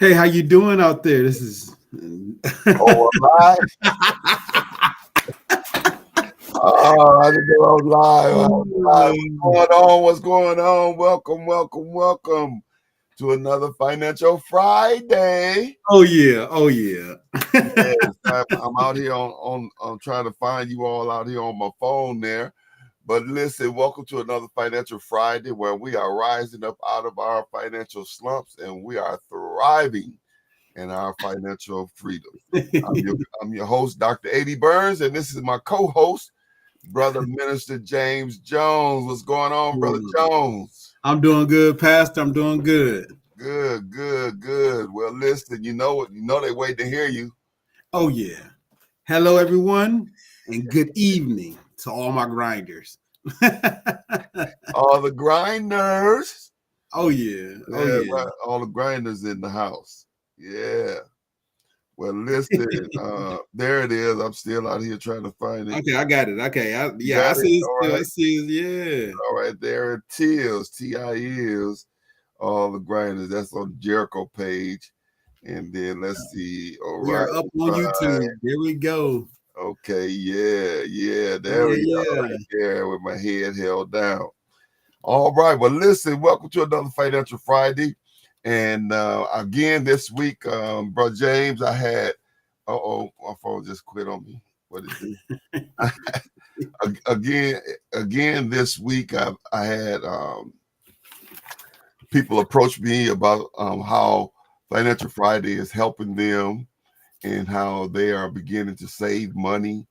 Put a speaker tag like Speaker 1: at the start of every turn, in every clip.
Speaker 1: Hey, how you doing out there? This is
Speaker 2: Oh, live. I didn't know I was live. I was live. What's going on? What's going on? Welcome to another Financial Friday.
Speaker 1: Oh yeah, oh yeah.
Speaker 2: Yes, I'm out here on trying to find you all out here on my phone there. But listen, welcome to another Financial Friday where we are rising up out of our financial slumps and we are thriving in our financial freedom. I'm your host, Dr. A.D. Burns, and this is my co-host, Brother Minister James Jones. What's going on, Brother Jones?
Speaker 1: I'm doing good, Pastor. I'm doing good.
Speaker 2: Good. Well, listen, you know they wait to hear you.
Speaker 1: Oh yeah. Hello, everyone, and good evening to all my grinders.
Speaker 2: All the grinders.
Speaker 1: Oh yeah. Oh yeah.
Speaker 2: Right, all the grinders in the house. Yeah. Well, listen, there it is. I'm still out here trying to find it.
Speaker 1: Okay, I got it. Okay, I
Speaker 2: Got
Speaker 1: see it.
Speaker 2: all
Speaker 1: Still.
Speaker 2: right.
Speaker 1: I see it. Yeah.
Speaker 2: All right, there it is. T-I-is. All the grinders. That's on the Jericho page. And then let's see. All
Speaker 1: We
Speaker 2: right.
Speaker 1: are up on YouTube. There we go.
Speaker 2: Okay, yeah. There we go. Right there with my head held down. All right. Well, listen, welcome to another Financial Friday. And again, this week, Bro James, I had my phone just quit on me. What is it? again, this week I had people approach me about how Financial Friday is helping them and how they are beginning to save money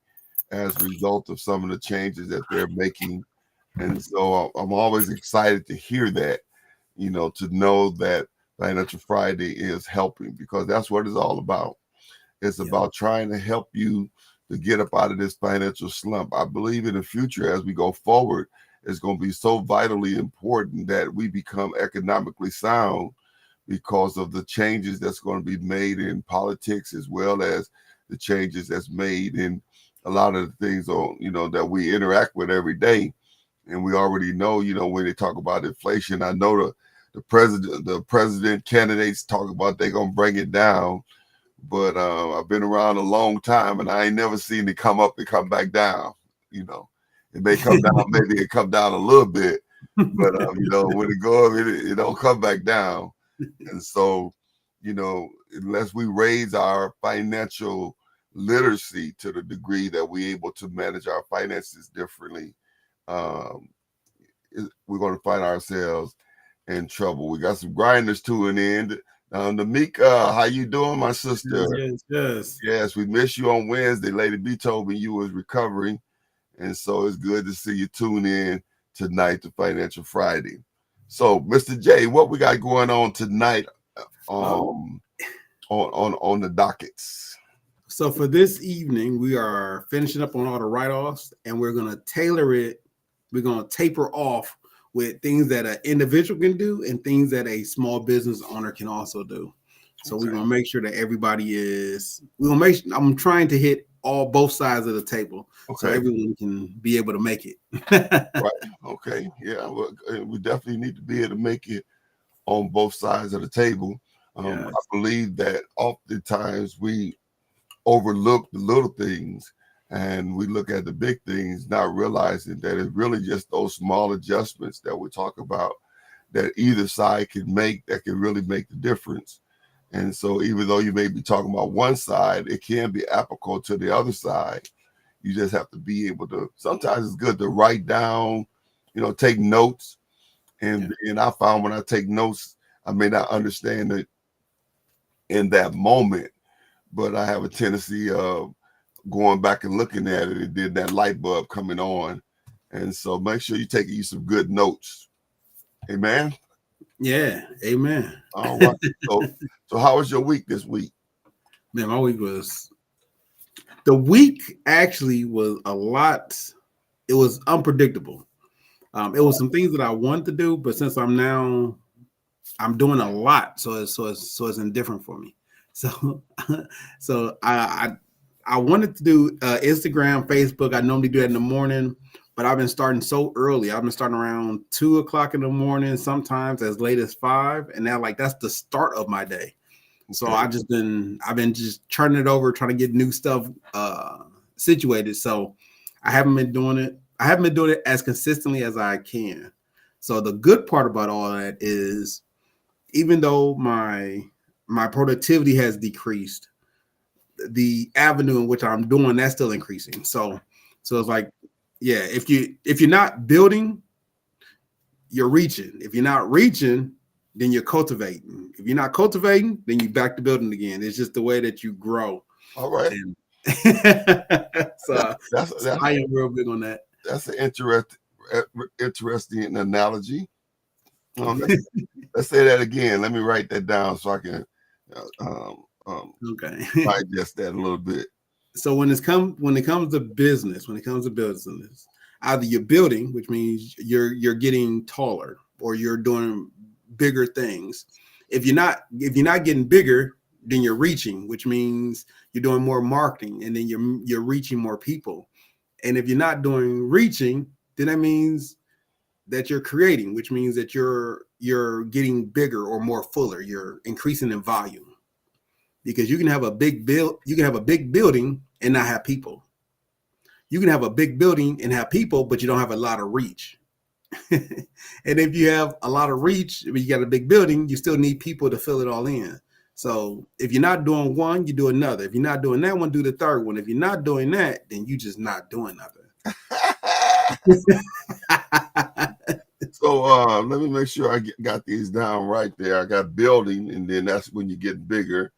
Speaker 2: as a result of some of the changes that they're making. And so I'm always excited to hear that, to know that Financial Friday is helping, because that's what it's all about. It's about trying to help you to get up out of this financial slump. I believe in the future, as we go forward, it's going to be so vitally important that we become economically sound because of the changes that's going to be made in politics, as well as the changes that's made in a lot of the things that we interact with every day. And we already know, when they talk about inflation, I know the president candidates talk about they're going to bring it down. But I've been around a long time, and I ain't never seen it come up and come back down. It may come down, maybe it come down a little bit, but when it go up, it don't come back down. And so, unless we raise our financial literacy to the degree that we're able to manage our finances differently, we're going to find ourselves in trouble. We got some grinders tuning in. Namika, how you doing, my sister? Yes, we missed you on Wednesday. Lady B told me you was recovering, and so it's good to see you tune in tonight to Financial Friday. So, Mr. J, what we got going on tonight on the dockets?
Speaker 1: So for this evening, we are finishing up on all the write-offs, and we're going to tailor it. We're going to taper off with things that an individual can do and things that a small business owner can also do. So we're going to make sure that everybody is. I'm trying to hit both sides of the table, so everyone can be able to make it.
Speaker 2: Right. Okay. Yeah. We definitely need to be able to make it on both sides of the table. I believe that oftentimes we overlook the little things and we look at the big things, not realizing that it's really just those small adjustments that we talk about that either side can make that can really make the difference. And so even though you may be talking about one side, it can be applicable to the other side. You just have to be able to, sometimes it's good to write down, take notes. And I found when I take notes, I may not understand it in that moment, but I have a tendency of going back and looking at it, and then that light bulb coming on. And so make sure you take you some good notes. Amen.
Speaker 1: Yeah. Amen.
Speaker 2: All right. So how was your week this week?
Speaker 1: Man, my week the week actually was a lot. It was unpredictable. It was some things that I wanted to do, but since I'm doing a lot, so it's indifferent for me. So I wanted to do Instagram, Facebook. I normally do that in the morning, but I've been starting so early. I've been starting around 2:00 in the morning, sometimes as late as 5, and now that's the start of my day. So
Speaker 2: Okay.
Speaker 1: I've been just turning it over, trying to get new stuff situated. So I haven't been doing it. I haven't been doing it as consistently as I can. So the good part about all that is, even though my productivity has decreased, the avenue in which I'm doing that's still increasing. So it's like, yeah, if you're not building, you're reaching. If you're not reaching, then you're cultivating. If you're not cultivating, then you back to building again. It's just the way that you grow.
Speaker 2: All right.
Speaker 1: And
Speaker 2: That,
Speaker 1: so,
Speaker 2: that's
Speaker 1: so
Speaker 2: that's
Speaker 1: I am real big on that.
Speaker 2: that's an interesting analogy. Let's say that again. Let me write that down so I can
Speaker 1: Okay.
Speaker 2: digest that a little bit.
Speaker 1: So when it comes to business, either you're building, which means you're getting taller or you're doing bigger things. If you're not getting bigger, then you're reaching, which means you're doing more marketing, and then you're reaching more people. And if you're not doing reaching, then that means that you're creating, which means that you're getting bigger or more fuller. You're increasing in volume, because you can have a big building and not have people. You can have a big building and have people, but you don't have a lot of reach. And if you have a lot of reach, but you got a big building, you still need people to fill it all in. So if you're not doing one, you do another. If you're not doing that one, do the third one. If you're not doing that, then you just not doing nothing.
Speaker 2: So let me make sure I got these down right there. I got building, and then that's when you get bigger.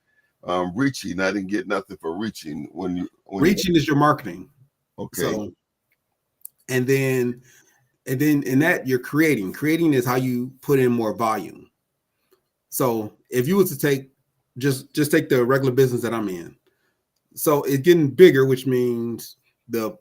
Speaker 2: Reaching, I didn't get nothing for reaching. When
Speaker 1: Reaching is your marketing.
Speaker 2: okay.
Speaker 1: So, and then in that you're creating. Creating is how you put in more volume. So if you was to take just take the regular business that I'm in, so it's getting bigger, which means the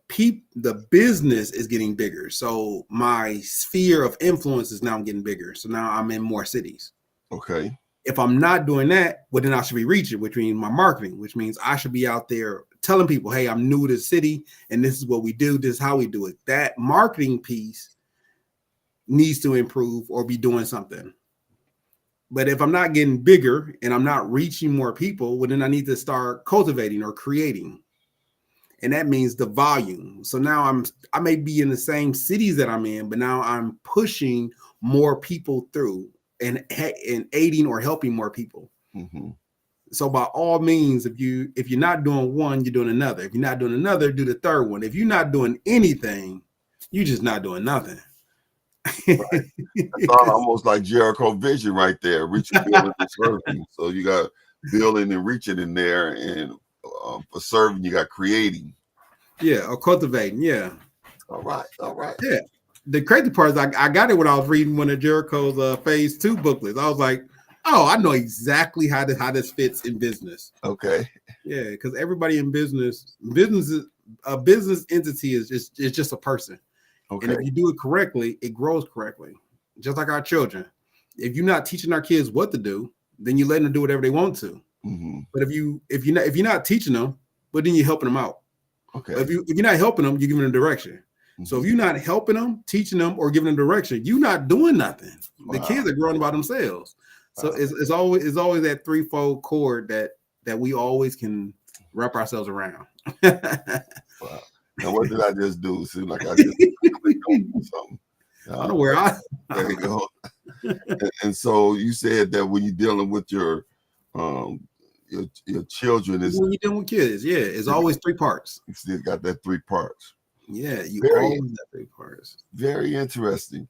Speaker 1: business is getting bigger. So my sphere of influence is now getting bigger. So now I'm in more cities.
Speaker 2: Okay.
Speaker 1: If I'm not doing that, well, then I should be reaching, which means my marketing, which means I should be out there telling people, hey, I'm new to the city and this is what we do. This is how we do it. That marketing piece needs to improve or be doing something. But if I'm not getting bigger and I'm not reaching more people, well, then I need to start cultivating or creating. And that means the volume. So now I may be in the same cities that I'm in, but now I'm pushing more people through and aiding or helping more people.
Speaker 2: Mm-hmm.
Speaker 1: So by all means, if you're not doing one, you're doing another. If you're not doing another, do the third one. If you're not doing anything, you're just not doing nothing.
Speaker 2: Right. That's almost like Jericho vision right there, reaching, building, and serving. So you got building and reaching in there, and for serving, you got creating.
Speaker 1: Yeah, or cultivating. Yeah.
Speaker 2: All right.
Speaker 1: Yeah. The crazy part is I got it when I was reading one of Jericho's phase 2 booklets. I was like, oh, I know exactly how this fits in business.
Speaker 2: Okay.
Speaker 1: Yeah, because everybody in business is a business entity is just a person.
Speaker 2: Okay.
Speaker 1: And if you do it correctly, it grows correctly. Just like our children. If you're not teaching our kids what to do, then you let them do whatever they want to.
Speaker 2: Mm-hmm.
Speaker 1: But if you're not teaching them, but then you're helping them out.
Speaker 2: Okay.
Speaker 1: If you're not helping them, you're giving them direction. Mm-hmm. So if you're not helping them, teaching them, or giving them direction, you're not doing nothing. Wow. The kids are growing by themselves. So wow. it's always that threefold cord that we always can wrap ourselves around.
Speaker 2: Wow. Now what did I just do? Seems like I just clicked on something.
Speaker 1: I don't know where
Speaker 2: there you go. And so you said that when you're dealing with your children, is
Speaker 1: when you're dealing with kids, yeah, it's always 3 parts.
Speaker 2: You still got that 3 parts.
Speaker 1: Yeah, you always got 3 parts.
Speaker 2: Very interesting.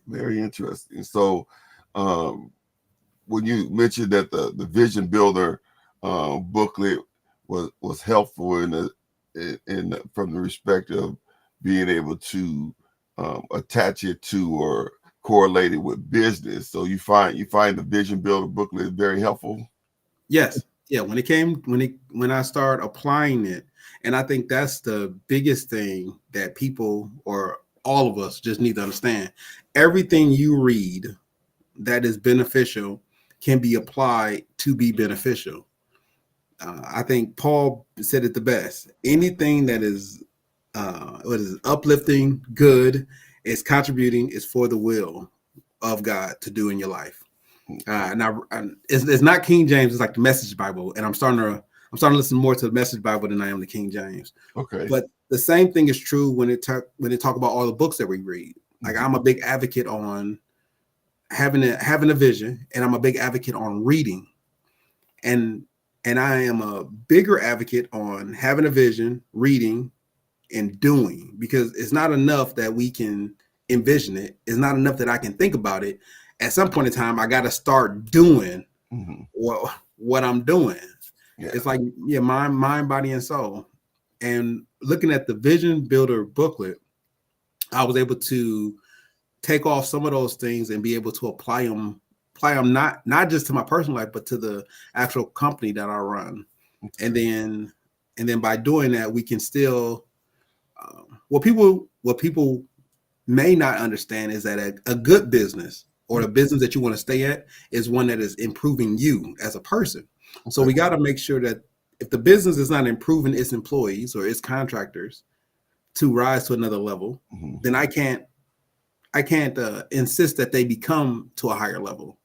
Speaker 2: Very interesting. So when you mentioned that the vision builder booklet was helpful in from the respect of being able to attach it to or correlate it with business. So you find the vision builder booklet very helpful.
Speaker 1: Yes. Yeah. When I start applying it, and I think that's the biggest thing that people or all of us just need to understand. Everything you read that is beneficial can be applied to be beneficial. I think Paul said it the best. Anything that is uplifting, good, is contributing, is for the will of God to do in your life. Now it's not King James. It's like the Message Bible, and I'm starting to listen more to the Message Bible than I am the King James.
Speaker 2: Okay.
Speaker 1: But the same thing is true when they talk about all the books that we read. Like I'm a big advocate on having a vision, and I'm a big advocate on reading, and I am a bigger advocate on having a vision, reading, and doing, because it's not enough that we can envision it. It's not enough that I can think about it. At some point in time, I got to start doing what I'm doing.
Speaker 2: Yeah.
Speaker 1: It's like, yeah, mind, body, and soul. And looking at the Vision Builder booklet, I was able to take off some of those things and be able to apply them not just to my personal life, but to the actual company that I run. And then by doing that, we can still what people may not understand is that a good business, or the business that you want to stay at, is one that is improving you as a person. So we got to make sure that if the business is not improving its employees or its contractors to rise to another level, then I can't insist that they become to a higher level.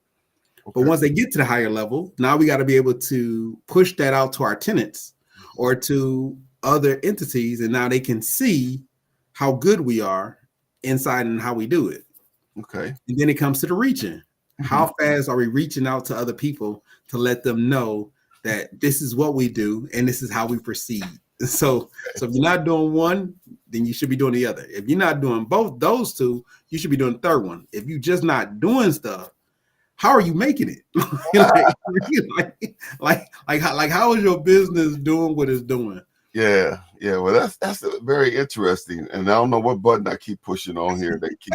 Speaker 1: But once they get to the higher level, now we got to be able to push that out to our tenants or to other entities, and now they can see how good we are inside and how we do it.
Speaker 2: Okay.
Speaker 1: And then it comes to the reaching. How fast are we reaching out to other people to let them know that this is what we do and this is how we proceed? So if you're not doing one, then you should be doing the other. If you're not doing both those two, you should be doing the third one. If you're just not doing stuff, how are you making it? How is your business doing what it's doing?
Speaker 2: Yeah. Well, that's very interesting, and I don't know what button I keep pushing on here. They keep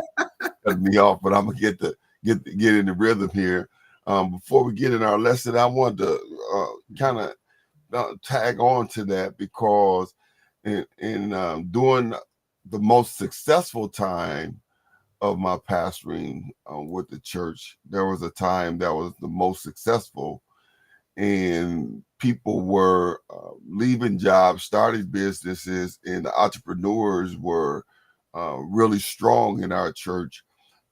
Speaker 2: cutting me off, but I'm gonna get in the rhythm here. Before we get in our lesson, I wanted to kind of tag on to that, because in during the most successful time of my pastoring with the church, there was a time that was the most successful, and people were leaving jobs, starting businesses, and the entrepreneurs were really strong in our church.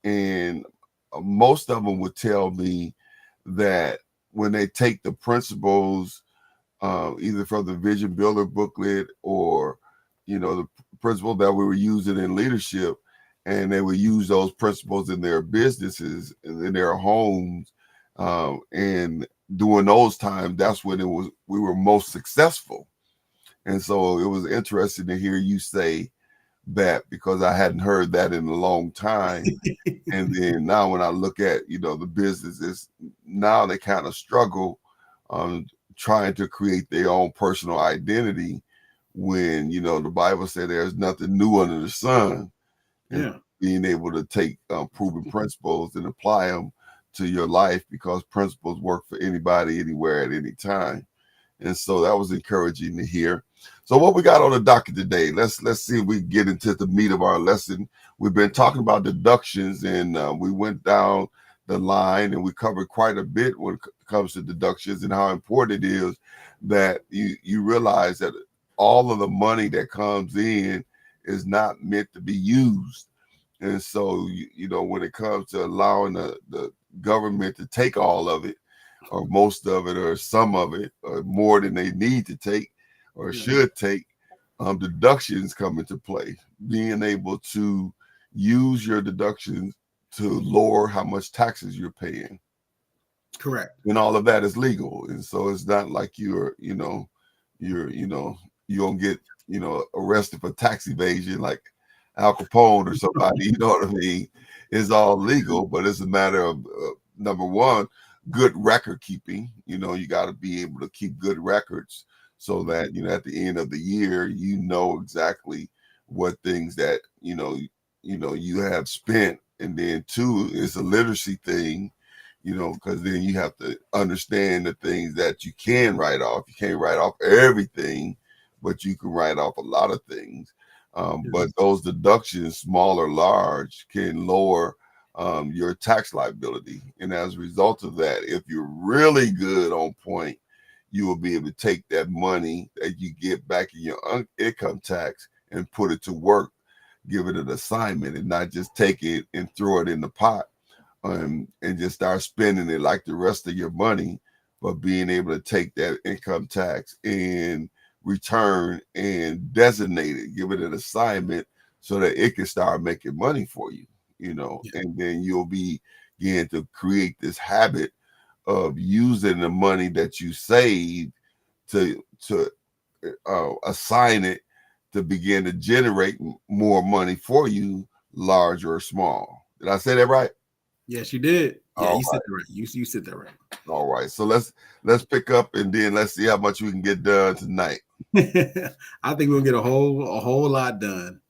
Speaker 2: And most of them would tell me that when they take the principles, either from the Vision Builder booklet or, the principle that we were using in leadership, and they would use those principles in their businesses and in their homes, and during those times, that's when we were most successful. And so it was interesting to hear you say that, because I hadn't heard that in a long time. And then now when I look at, the businesses, now they kind of struggle trying to create their own personal identity, when, the Bible said there's nothing new under the sun. And being able to take proven principles and apply them to your life, because principles work for anybody, anywhere, at any time. And so that was encouraging to hear. So what we got on the docket today? Let's see if we get into the meat of our lesson. We've been talking about deductions, and we went down the line, and we covered quite a bit when it comes to deductions, and how important it is that you realize that all of the money that comes in is not meant to be used. And so, when it comes to allowing the government to take all of it, or most of it, or some of it, or more than they need to take or should take, deductions come into play. Being able to use your deductions to lower how much taxes you're paying.
Speaker 1: Correct.
Speaker 2: And all of that is legal. And so it's not like you don't get, arrested for tax evasion like Al Capone or somebody, you know what I mean? It's all legal, but it's a matter of, number one, good record keeping. You got to be able to keep good records, so that, at the end of the year, exactly what things that, you have spent. And then two, it's a literacy thing, because then you have to understand the things that you can write off. You can't write off everything, but you can write off a lot of things. But those deductions, small or large, can lower your tax liability. And as a result of that, if you're really good on point, you will be able to take that money that you get back in your income tax and put it to work, give it an assignment, and not just take it and throw it in the pot and just start spending it like the rest of your money, but being able to take that income tax and return and designate it, give it an assignment so that it can start making money for you,
Speaker 1: Yeah.
Speaker 2: and then you'll begin to create this habit of using the money that you saved to assign it to begin to generate more money for you, large or small. Did I say that right?
Speaker 1: Yes, you did. Yeah,
Speaker 2: All
Speaker 1: you said that right. You said that
Speaker 2: All right. So let's pick up and then let's see how much we can get done tonight.
Speaker 1: right. I think we'll get a whole lot done.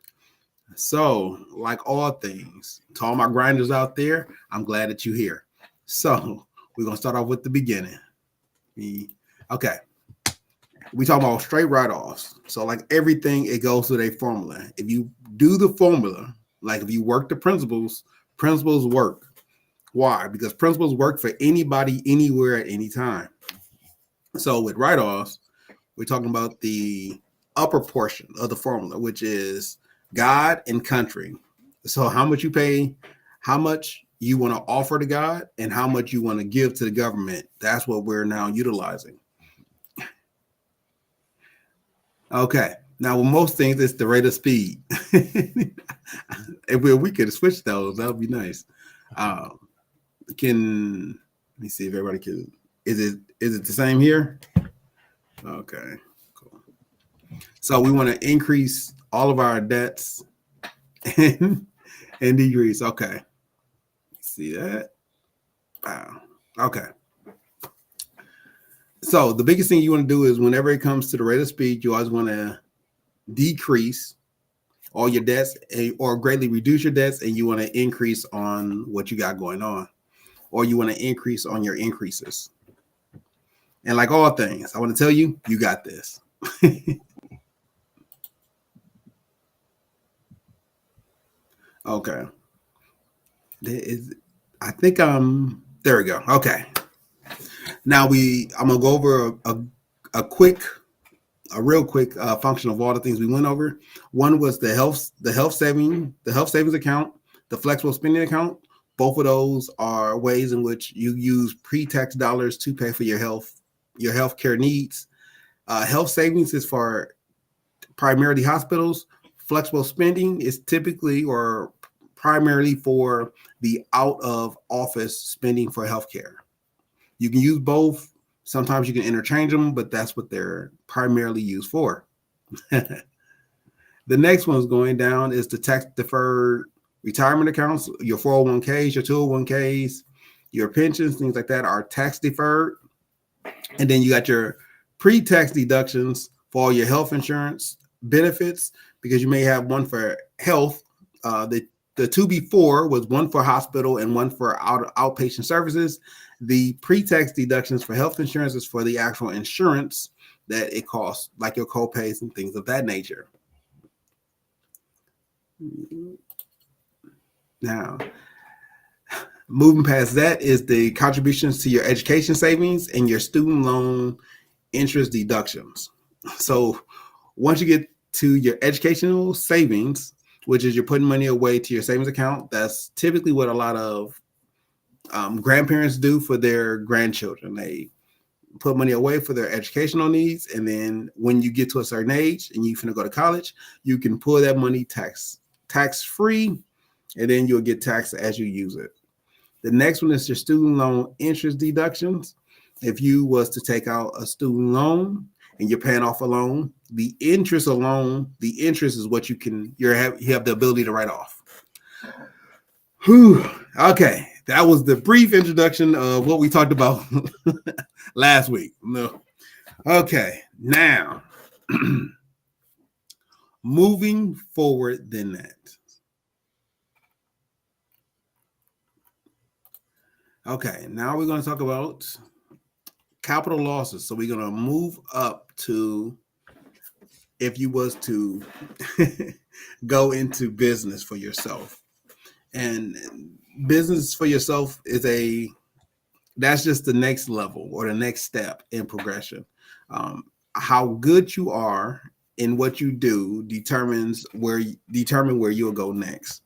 Speaker 1: So, like all things, to all my grinders out there, I'm glad that you're here. So, we're gonna start off with the beginning. Okay, we talking about straight write-offs. So, like everything, it goes with a formula. If you do the formula, like if you work the principles, principles work. Why? Because principles work for anybody, anywhere, at any time. So, with write-offs, we're talking about the upper portion of the formula, which is God and country. So how much you pay, how much you want to offer to God, and how much you want to give to the government. That's what we're now utilizing. Okay. Now, with most things, it's the rate of speed. If we could switch those, that would be nice. Um, let me see if everybody can. Is it the same here? Okay. Cool. So we want to increase all of our debts and, and decrease. Okay. See that? Wow. Okay. So the biggest thing you want to do is whenever it comes to the rate of speed, you always want to decrease all your debts or greatly reduce your debts, and you want to increase on what you got going on, or you want to increase on your increases. And like all things, I want to tell you, you got this. Okay. I think there we go. Okay. Now I'm gonna go over a real quick function of all the things we went over. One was the health savings account, the flexible spending account. Both of those are ways in which you use pre-tax dollars to pay for your health care needs. Health savings is for primarily hospitals. Flexible spending is typically or primarily for the out of office spending for healthcare. You can use both. Sometimes you can interchange them, but that's what they're primarily used for. The next one's going down is the tax deferred retirement accounts. Your 401ks, your 201ks, your pensions, things like that are tax deferred. And then you got your pre-tax deductions for all your health insurance benefits, because you may have one for health. The two before was one for hospital and one for outpatient services. The pre-tax deductions for health insurance is for the actual insurance that it costs, like your co-pays and things of that nature. Now, moving past that is the contributions to your education savings and your student loan interest deductions. So once you get to your educational savings, which is you're putting money away to your savings account, that's typically what a lot of grandparents do for their grandchildren. They put money away for their educational needs, and then when you get to a certain age and you're going to go to college, you can pull that money tax free, and then you'll get taxed as you use it. The next one is your student loan interest deductions. If you was to take out a student loan and you're paying off a loan, the interest is what you have the ability to write off. Whew. Okay, that was the brief introduction of what we talked about last week. No. Okay, now moving forward than that. Okay, now we're going to talk about capital losses. So we're going to move up to if you was to go into business for yourself. And business for yourself that's just the next level or the next step in progression. How good you are in what you do determine where you'll go next.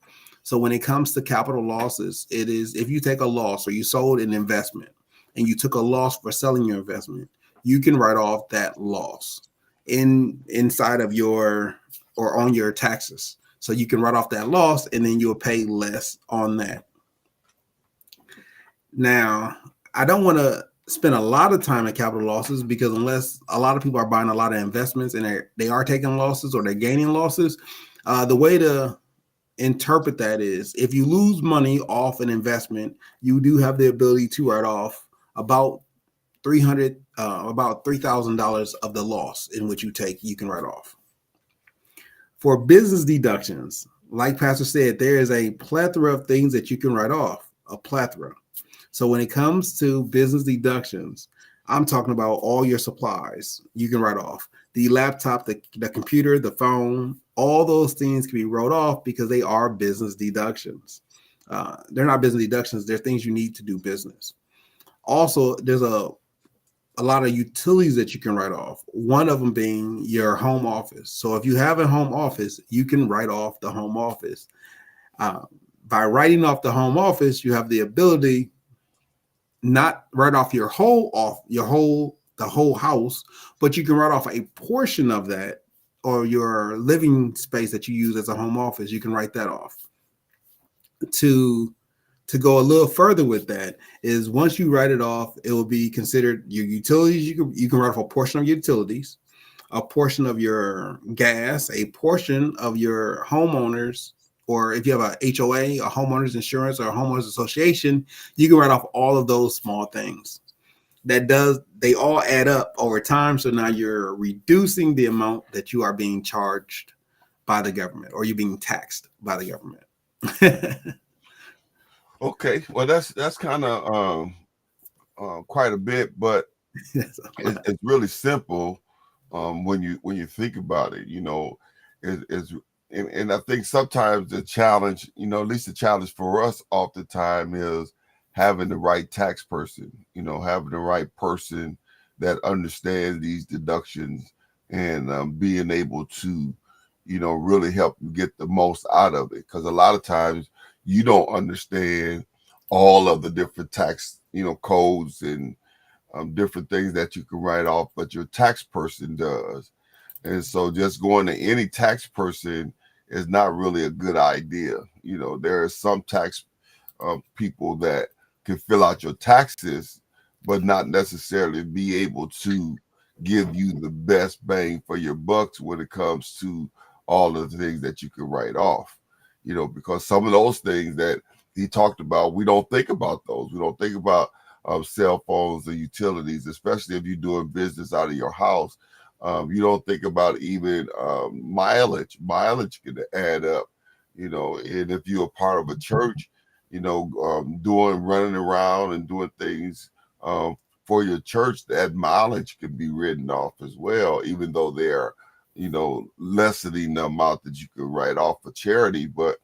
Speaker 1: So when it comes to capital losses, it is if you take a loss or you sold an investment and you took a loss for selling your investment, you can write off that loss inside of your or on your taxes. So you can write off that loss and then you'll pay less on that. Now, I don't want to spend a lot of time at capital losses because unless a lot of people are buying a lot of investments and they are taking losses or they're gaining losses, the way to interpret that is if you lose money off an investment, you do have the ability to write off about about $3,000 of the loss in which you take. You can write off. For business deductions, like Pastor said, there is a plethora of things that you can write off. A plethora. So when it comes to business deductions, I'm talking about all your supplies you can write off. The laptop, the computer, the phone, all those things can be wrote off because they are business deductions. They're not business deductions. They're things you need to do business. Also, there's a lot of utilities that you can write off. One of them being your home office. So if you have a home office, you can write off the home office. By writing off the home office, you have the ability not write off the whole house, but you can write off a portion of that or your living space that you use as a home office. You can write that off. To go a little further with that is once you write it off, it will be considered your utilities. You can write off a portion of your utilities, a portion of your gas, a portion of your homeowners, or if you have a HOA, a homeowners insurance, or a homeowners association, you can write off all of those small things. They all add up over time. So now you're reducing the amount that you are being charged by the government or you're being taxed by the government.
Speaker 2: Okay, well that's kind of quite a bit, but it's really simple when you think about it. And I think sometimes the challenge, at least the challenge for us oftentimes is having the right tax person, having the right person that understands these deductions and being able to, really help you get the most out of it. Because a lot of times you don't understand all of the different tax, codes and different things that you can write off, but your tax person does. And so just going to any tax person is not really a good idea. There are some tax people that can fill out your taxes, but not necessarily be able to give you the best bang for your bucks when it comes to all of the things that you can write off. Because some of those things that he talked about, we don't think about those. We don't think about cell phones and utilities, especially if you're doing business out of your house. You don't think about even mileage. Mileage can add up, and if you're a part of a church, running around and doing things for your church, that mileage can be written off as well, even though they're, lessening the amount that you can write off for charity. But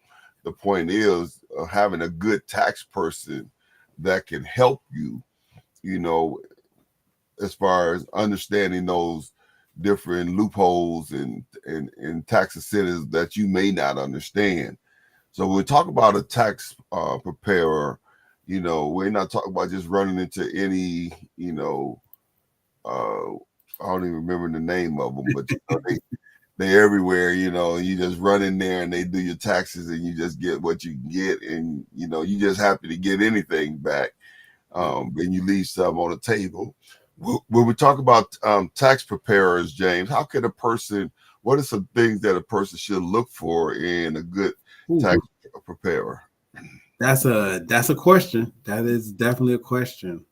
Speaker 2: the point is having a good tax person that can help you, as far as understanding those different loopholes and tax incentives that you may not understand. So when we talk about a tax preparer, we're not talking about just running into any, I don't even remember the name of them, but they're everywhere, you just run in there and they do your taxes and you just get what you can get. And, you just happy to get anything back. And you leave some on the table. When we talk about tax preparers, James, what are some things that a person should look for in a good tax preparer?
Speaker 1: That's a question. That is definitely a question.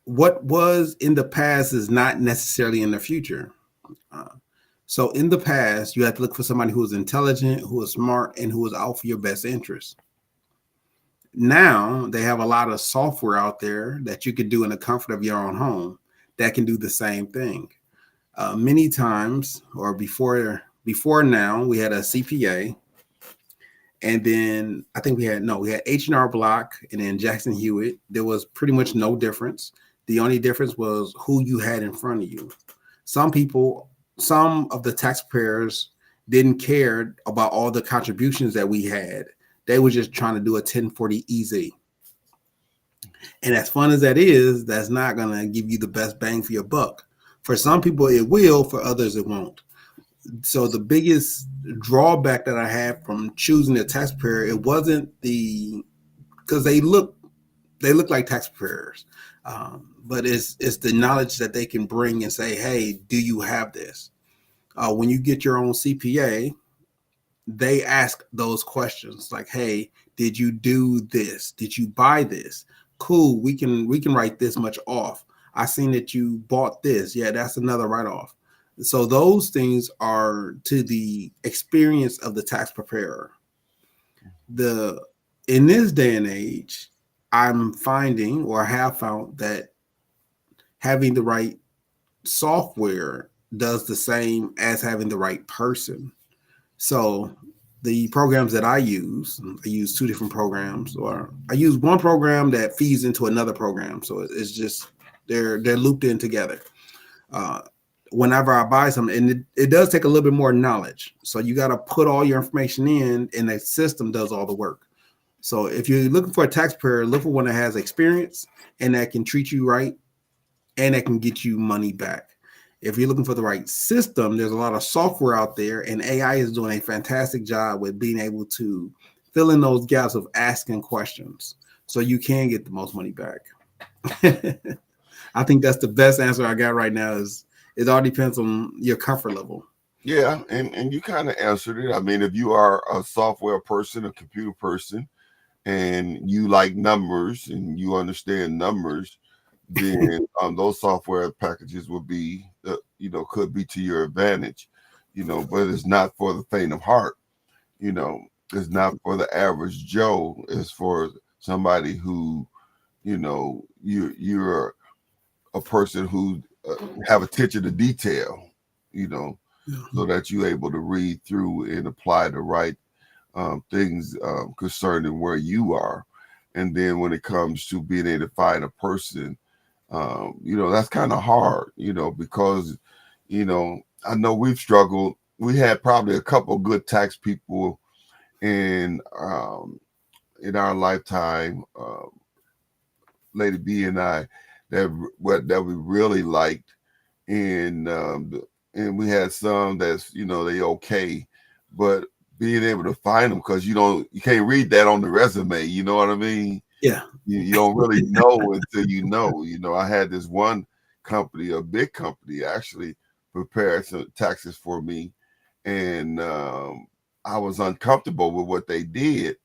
Speaker 1: What was in the past is not necessarily in the future. So in the past, you have to look for somebody who is intelligent, who is smart, and who is out for your best interest. Now they have a lot of software out there that you can do in the comfort of your own home that can do the same thing. Many times, or before now, we had a CPA, and then I think we had H&R Block, and then Jackson Hewitt. There was pretty much no difference. The only difference was who you had in front of you. Some of the tax preparers didn't care about all the contributions that we had. They were just trying to do a 1040 easy. And as fun as that is, that's not going to give you the best bang for your buck. For some people, it will. For others, it won't. So the biggest drawback that I had from choosing a tax preparer, it wasn't the because they look like tax preparers, but it's the knowledge that they can bring and say, hey, do you have this? When you get your own CPA, they ask those questions like, hey, did you do this? Did you buy this? Cool, we can write this much off. I seen that you bought this. Yeah, that's another write-off. So those things are to the experience of the tax preparer. The In this day and age, I'm finding or have found that having the right software does the same as having the right person. So the programs that I use two different programs, or I use one program that feeds into another program. So it's just they're looped in together. Uh, Whenever I buy something, and it does take a little bit more knowledge. So you got to put all your information in, and the system does all the work. So if you're looking for a tax preparer, look for one that has experience and that can treat you right and that can get you money back. If you're looking for the right system, there's a lot of software out there, and AI is doing a fantastic job with being able to fill in those gaps of asking questions so you can get the most money back. I think that's the best answer I got right now. Is it all depends on your comfort level.
Speaker 2: Yeah, and you kind of answered it. I mean, if you are a software person, a computer person, and you like numbers and you understand numbers, then those software packages will be, could be to your advantage, but it's not for the faint of heart. You know, it's not for the average Joe. It's for somebody who, you're a person who have attention to detail, you know, so that you're able to read through and apply the right things concerning where you are. And then when it comes to being able to find a person, that's kind of hard, because, I know we've struggled. We had probably a couple good tax people in our lifetime, Lady B and I, that we really liked, and and we had some that's they okay, but being able to find them, because you can't read that on the resume. You know what I mean?
Speaker 1: Yeah.
Speaker 2: You don't really know until you know. I had this one company, a big company, actually prepared some taxes for me, and I was uncomfortable with what they did,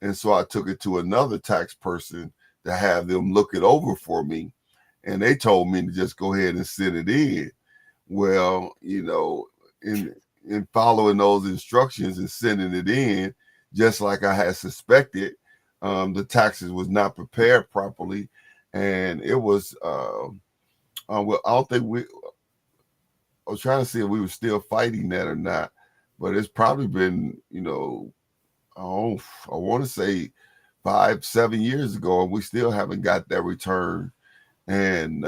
Speaker 2: and so I took it to another tax person to have them look it over for me, and they told me to just go ahead and send it in. Well, in following those instructions and sending it in, just like I had suspected, the taxes was not prepared properly, and it was. Well, I don't think we. I was trying to see if we were still fighting that or not, but it's probably been, oh, I want to say 5-7 years ago, and we still haven't got that return. And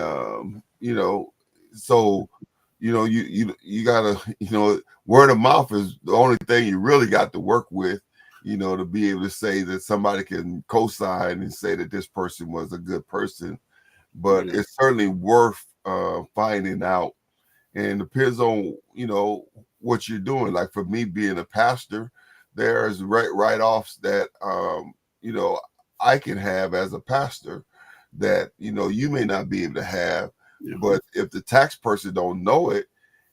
Speaker 2: so you gotta, word of mouth is the only thing you really got to work with, to be able to say that somebody can co-sign and say that this person was a good person. But it's certainly worth finding out, and depends on what you're doing. Like for me, being a pastor, there's write-offs that I can have as a pastor that you may not be able to have. But if the tax person don't know it,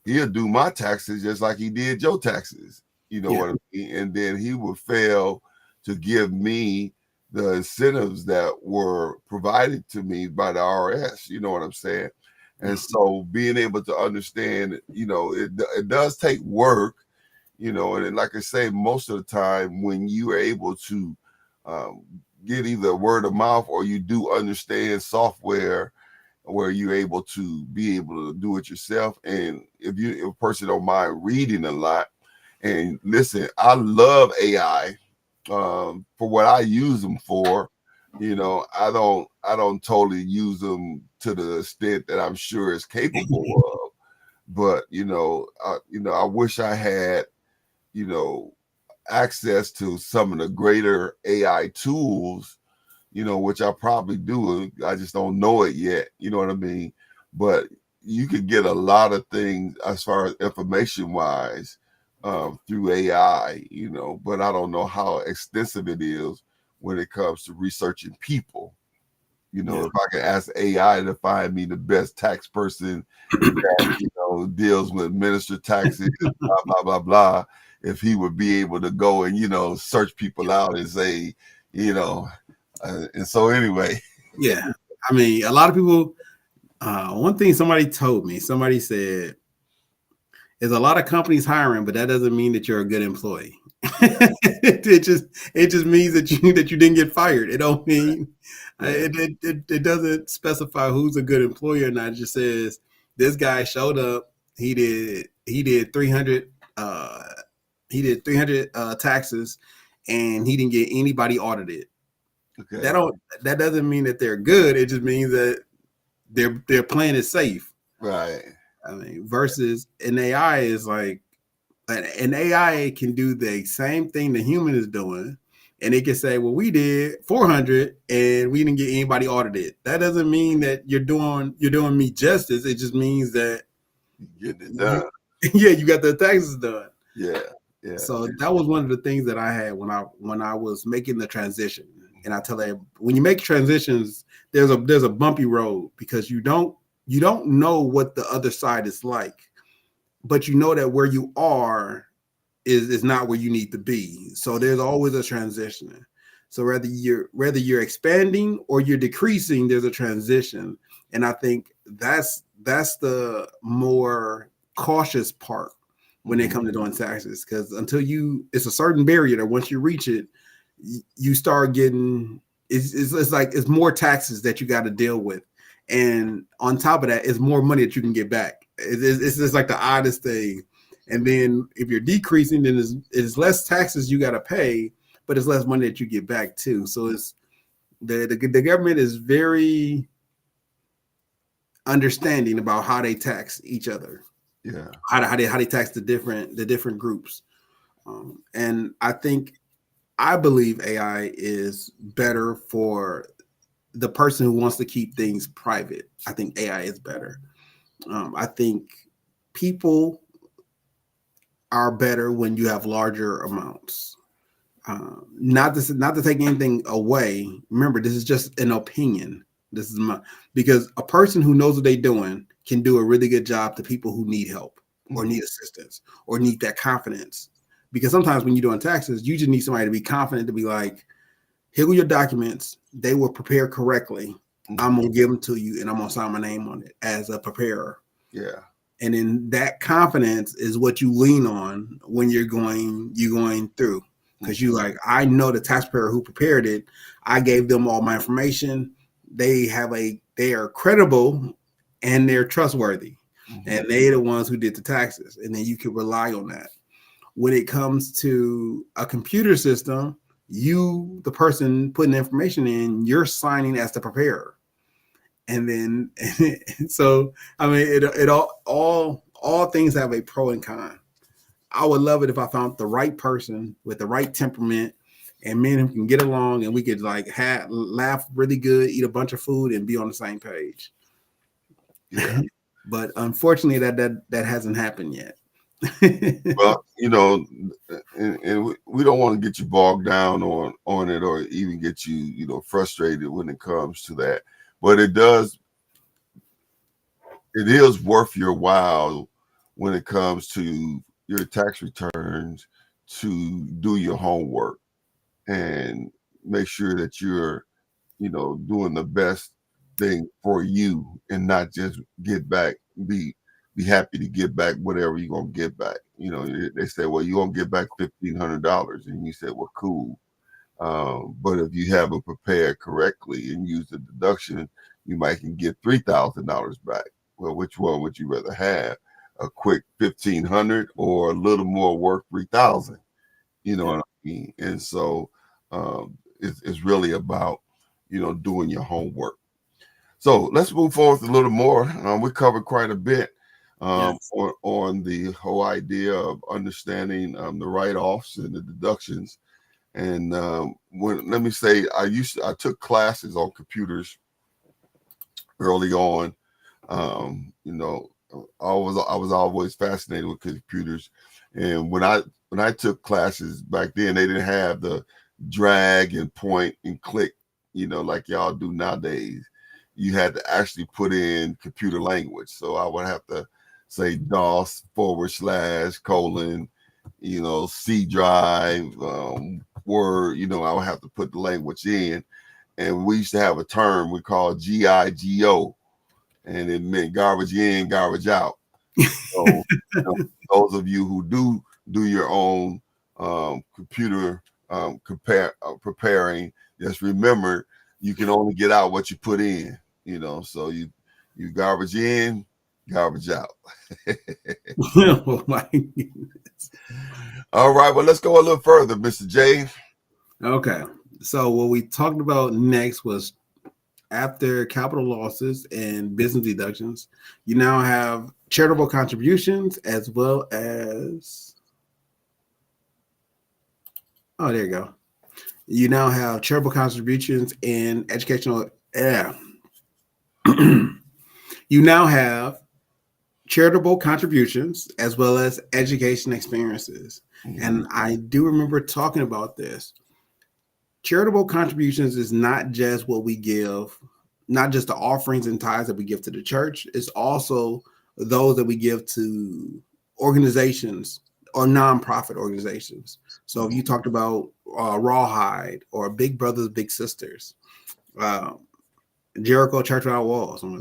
Speaker 2: he'll do my taxes just like he did your taxes. You know what I mean? And then he will fail to give me the incentives that were provided to me by the IRS. You know what I'm saying? And so being able to understand, it does take work, and like I say, most of the time when you are able to get either word of mouth or you do understand software where you're able to do it yourself. And if a person don't mind reading a lot, and listen, I love AI for what I use them for. I don't totally use them to the extent that I'm sure it's capable of. But I wish I had you know, access to some of the greater AI tools, you know, which I probably do. I just don't know it yet. You know what I mean? But you could get a lot of things as far as information wise through AI, you know, but I don't know how extensive it is when it comes to researching people. You know,
Speaker 1: Yeah.
Speaker 2: if I could ask AI to find me the best tax person that, you know, deals with minister taxes, blah, blah, blah, blah, if he would be able to go and, you know, search people out and say, you know, and so anyway.
Speaker 1: Yeah. I mean, a lot of people, one thing somebody said, is a lot of companies hiring, but that doesn't mean that you're a good employee. it just means that you didn't get fired. It don't mean
Speaker 2: Yeah.
Speaker 1: it doesn't specify who's a good employee or not. It just says this guy showed up. He did 300 taxes, and he didn't get anybody audited.
Speaker 2: Okay.
Speaker 1: That doesn't mean that they're good. It just means that their plan is safe.
Speaker 2: Right.
Speaker 1: I mean, versus an AI is like an AI can do the same thing the human is doing, and it can say, "Well, we did 400 and we didn't get anybody audited." That doesn't mean that you're doing me justice. It just means that
Speaker 2: Getting it done.
Speaker 1: yeah, you got the taxes done.
Speaker 2: Yeah. Yeah.
Speaker 1: So that was one of the things that I had when I was making the transition. And I tell them, when you make transitions, there's a bumpy road because you don't know what the other side is like, but you know that where you are is not where you need to be. So there's always a transition. So whether you're expanding or you're decreasing, there's a transition. And I think that's the more cautious part when they come to doing taxes, because it's a certain barrier that once you reach it, you start getting it's like it's more taxes that you got to deal with, and on top of that, it's more money that you can get back. It's just like the oddest thing. And then if you're decreasing, then it's less taxes you got to pay, but it's less money that you get back too. So it's the government is very understanding about how they tax each other.
Speaker 2: Yeah.
Speaker 1: How they tax the different groups. And I believe AI is better for the person who wants to keep things private. I think AI is better. I think people are better when you have larger amounts. Not to take anything away. Remember, this is just an opinion. This is because a person who knows what they're doing can do a really good job to people who need help or need assistance or need that confidence. Because sometimes when you're doing taxes, you just need somebody to be confident to be like, here are your documents. They were prepared correctly. I'm gonna give them to you, and I'm gonna sign my name on it as a preparer.
Speaker 2: Yeah.
Speaker 1: And then that confidence is what you lean on when you're going through, because you like, I know the taxpayer who prepared it. I gave them all my information. They are credible and they're trustworthy, and they're the ones who did the taxes, and then you can rely on that. When it comes to a computer system, you, the person putting information in, you're signing as the preparer. And then, so, I mean, it all things have a pro and con. I would love it if I found the right person with the right temperament, and me and him can get along, and we could like laugh really good, eat a bunch of food, and be on the same page.
Speaker 2: Yeah.
Speaker 1: But unfortunately, that hasn't happened yet.
Speaker 2: Well, you know, and we don't want to get you bogged down on it, or even get you, you know, frustrated when it comes to that. But it is worth your while when it comes to your tax returns to do your homework and make sure that you're, you know, doing the best thing for you, and not just get back, be happy to get back whatever you're gonna get back. You know, they say, well, you're gonna get back $1,500, and you said, well, cool. But if you haven't prepared correctly and used the deduction, you might can get $3,000 back. Well, which one would you rather have? A quick 1,500 or a little more work, 3,000? You know what I mean? And so it's really about, you know, doing your homework. So let's move forward a little more. We covered quite a bit.
Speaker 1: Yes.
Speaker 2: on the whole idea of understanding the write-offs and the deductions. And when let me say, I took classes on computers early on. You know, I was always fascinated with computers, and when I took classes back then, they didn't have the drag and point and click, like y'all do nowadays. You had to actually put in computer language, so I would have to say DOS / colon, C drive, Word. I would have to put the language in, and we used to have a term we called GIGO, and it meant garbage in, garbage out. So, those of you who do your own computer preparing, just remember you can only get out what you put in. So you garbage in, garbage out.
Speaker 1: Oh my goodness.
Speaker 2: All right, well, let's go a little further, Mr. J.
Speaker 1: Okay. So what we talked about next was after capital losses and business deductions, you now have charitable contributions as well as there you go. You now have charitable contributions and educational. Yeah. You now have charitable contributions as well as education experiences. Mm-hmm. And I do remember talking about this. Charitable contributions is not just what we give, not just the offerings and tithes that we give to the church. It's also those that we give to organizations or nonprofit organizations. So if you talked about Rawhide or Big Brothers Big Sisters, Jericho Church Without Walls.
Speaker 2: Talk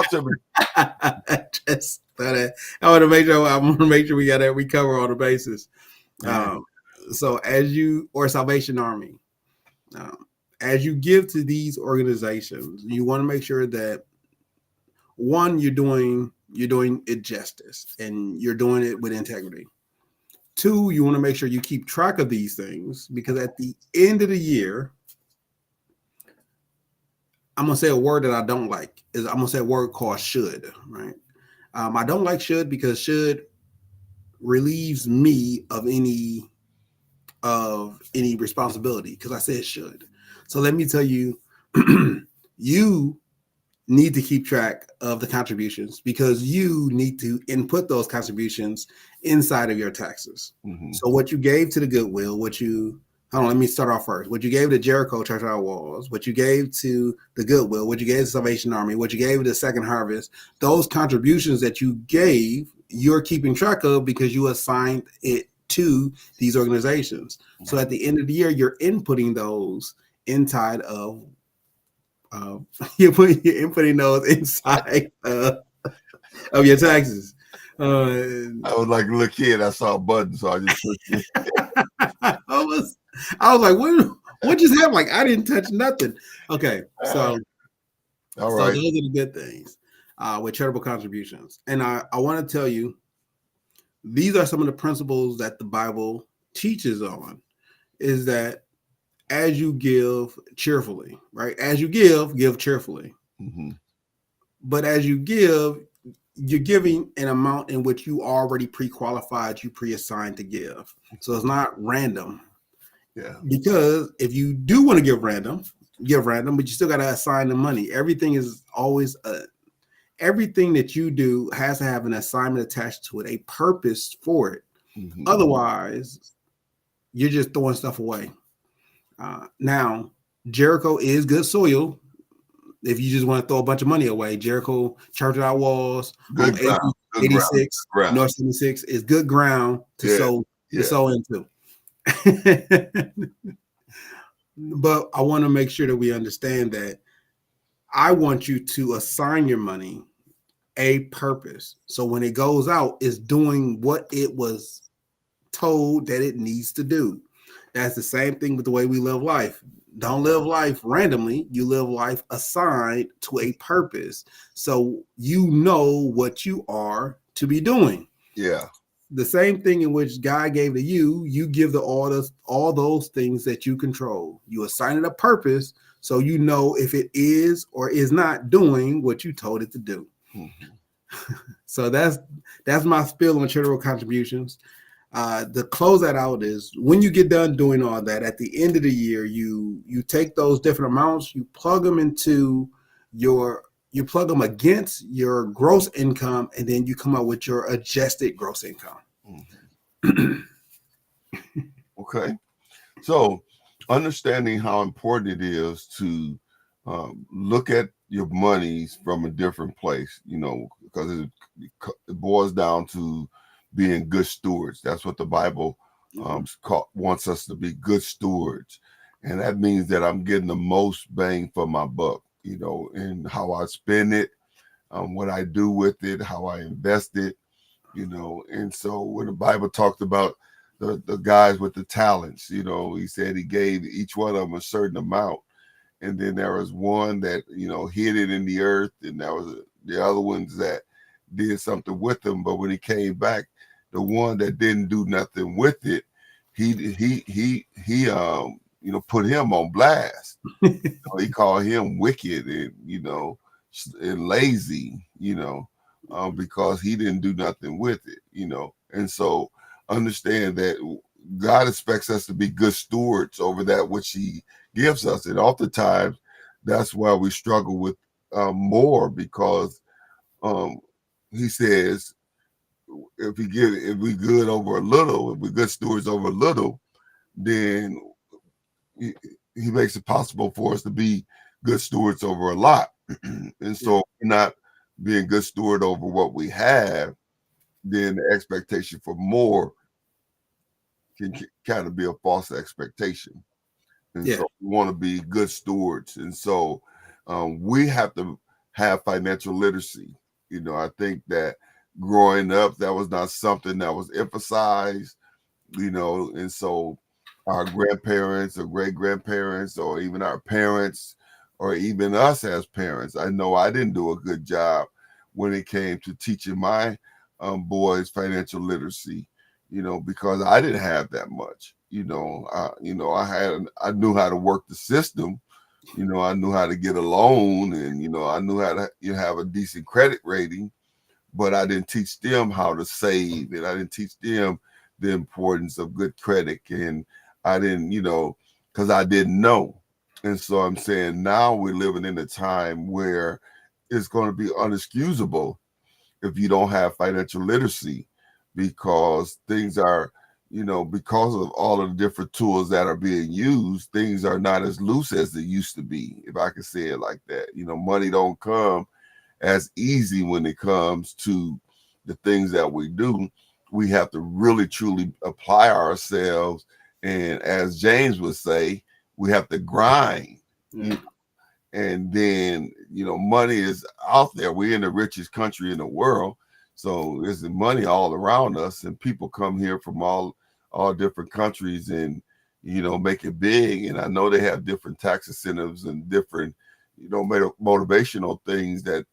Speaker 2: to me.
Speaker 1: Just I want to make sure we cover all the bases. So or Salvation Army, as you give to these organizations, you want to make sure that one, you're doing it justice and you're doing it with integrity. Two, you want to make sure you keep track of these things, because at the end of the year, I'm going to say a word that I don't like. I'm going to say a word called should, right? I don't like should because should relieves me of any responsibility, because I said should. So let me tell you, you need to keep track of the contributions because you need to input those contributions inside of your taxes. Mm-hmm. So what you gave to the Goodwill, let me start off first. What you gave to Jericho Church Without Walls, what you gave to the Goodwill, what you gave to Salvation Army, what you gave to Second Harvest, those contributions that you gave, you're keeping track of because you assigned it to these organizations. So at the end of the year, you're inputting those inside of you're inputting those inside of your taxes.
Speaker 2: I was like a little kid. I saw a button, so I just pushed it.
Speaker 1: I was like, what just happened? Like, I didn't touch nothing. Okay, so
Speaker 2: all right.
Speaker 1: So those are the good things with charitable contributions. And I want to tell you, these are some of the principles that the Bible teaches on, is that as you give cheerfully, right? As you give cheerfully. Mm-hmm. But as you give, you're giving an amount in which you already pre-qualified, you pre-assigned to give. So it's not random.
Speaker 2: Yeah.
Speaker 1: Because if you do want to give random, but you still got to assign the money. Everything is always everything that you do has to have an assignment attached to it, a purpose for it. Mm-hmm. Otherwise, you're just throwing stuff away. Now, Jericho is good soil. If you just want to throw a bunch of money away, Jericho Church Without Walls,
Speaker 2: good
Speaker 1: 86, North 76 is good ground to sow into. But I want to make sure that we understand that I want you to assign your money a purpose. So when it goes out, it's doing what it was told that it needs to do. That's the same thing with the way we live life. Don't live life randomly. You live life assigned to a purpose. So you know what you are to be doing.
Speaker 2: Yeah.
Speaker 1: The same thing in which God gave to you, you give to all those things that you control. You assign it a purpose so you know if it is or is not doing what you told it to do. Mm-hmm. So that's my spill on charitable contributions. The close that out is when you get done doing all that at the end of the year, you take those different amounts, you plug them into your you plug them against your gross income, and then you come up with your adjusted gross income.
Speaker 2: Okay. So, understanding how important it is to look at your monies from a different place, because it boils down to being good stewards. That's what the Bible wants us to be, good stewards. And that means that I'm getting the most bang for my buck, and how I spend it, what I do with it, how I invest it, And so when the Bible talked about the guys with the talents, he said he gave each one of them a certain amount. And then there was one that, hid it in the earth, and there was the other ones that did something with them. But when he came back, the one that didn't do nothing with it, he put him on blast. He called him wicked and, and lazy, because he didn't do nothing with it, And so understand that God expects us to be good stewards over that which he gives us. And oftentimes that's why we struggle with more, because he says, if we good over a little, if we're good stewards over a little, then he makes it possible for us to be good stewards over a lot. And so we're not being good steward over what we have, then the expectation for more can kind of be a false expectation. And so we want to be good stewards. And so we have to have financial literacy. I think that growing up, that was not something that was emphasized, and so our grandparents or great grandparents or even our parents or even us as parents, I know I didn't do a good job when it came to teaching my boys financial literacy, because I didn't have that much. I knew how to work the system. I knew how to get a loan, and I knew how to have a decent credit rating, but I didn't teach them how to save, and I didn't teach them the importance of good credit, and I didn't, because I didn't know. And so I'm saying now we're living in a time where it's going to be unexcusable if you don't have financial literacy, because things are, because of all of the different tools that are being used, things are not as loose as they used to be, if I can say it like that. Money don't come as easy when it comes to the things that we do. We have to really truly apply ourselves, and as James would say, we have to grind. And then money is out there. We're in the richest country in the world, so there's money all around us, and people come here from all different countries and make it big. And I know they have different tax incentives and different motivational things that